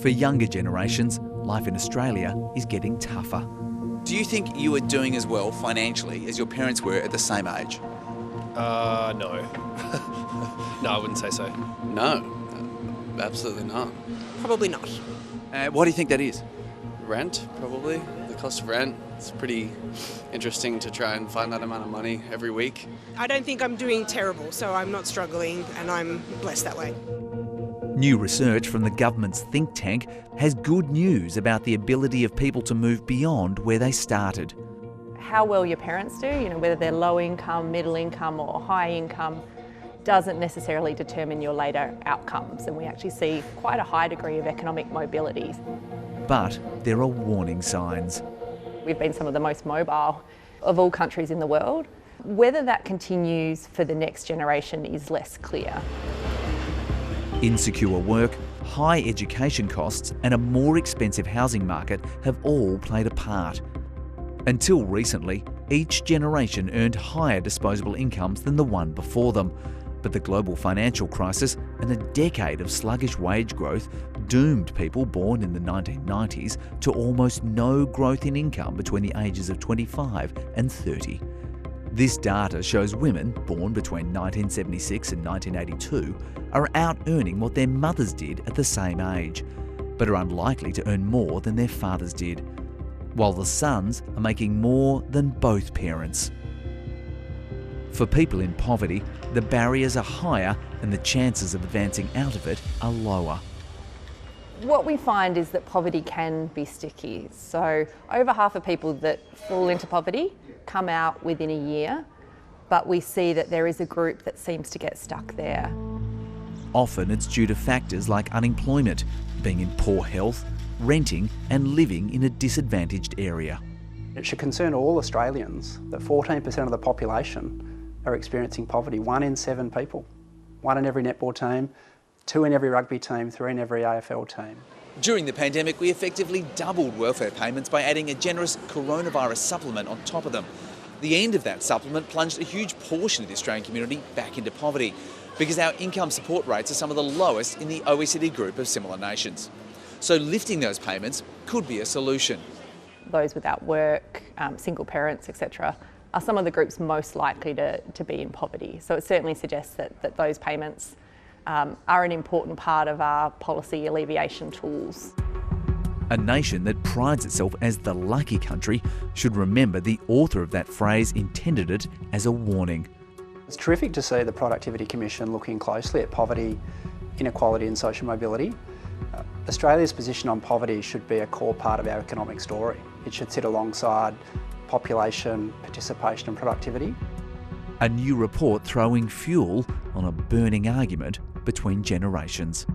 For younger generations, life in Australia is getting tougher. Do you think you are doing as well financially as your parents were at the same age? No. No, I wouldn't say so. No, absolutely not. Probably not. Why do you think that is? Rent, probably. The cost of rent. It's pretty interesting to try and find that amount of money every week. I don't think I'm doing terrible, so I'm not struggling and I'm blessed that way. New research from the government's think tank has good news about the ability of people to move beyond where they started. How well your parents do, whether they're low income, middle income or high income, doesn't necessarily determine your later outcomes, and we actually see quite a high degree of economic mobility. But there are warning signs. We've been some of the most mobile of all countries in the world. Whether that continues for the next generation is less clear. Insecure work, high education costs and a more expensive housing market have all played a part. Until recently, each generation earned higher disposable incomes than the one before them. But the global financial crisis and a decade of sluggish wage growth doomed people born in the 1990s to almost no growth in income between the ages of 25 and 30. This data shows women born between 1976 and 1982 are out earning what their mothers did at the same age, but are unlikely to earn more than their fathers did, while the sons are making more than both parents. For people in poverty, the barriers are higher and the chances of advancing out of it are lower. What we find is that poverty can be sticky. So over half of people that fall into poverty come out within a year, but we see that there is a group that seems to get stuck there. Often it's due to factors like unemployment, being in poor health, renting and living in a disadvantaged area. It should concern all Australians that 14% of the population are experiencing poverty. 1 in 7 people. 1 in every netball team, 2 in every rugby team, 3 in every AFL team. During the pandemic, we effectively doubled welfare payments by adding a generous coronavirus supplement on top of them. The end of that supplement plunged a huge portion of the Australian community back into poverty because our income support rates are some of the lowest in the OECD group of similar nations. So lifting those payments could be a solution. Those without work, single parents, etc., are some of the groups most likely to be in poverty. So it certainly suggests that those payments are an important part of our policy alleviation tools. A nation that prides itself as the lucky country should remember the author of that phrase intended it as a warning. It's terrific to see the Productivity Commission looking closely at poverty, inequality and social mobility. Australia's position on poverty should be a core part of our economic story. It should sit alongside population, participation and productivity. A new report throwing fuel on a burning argument between generations.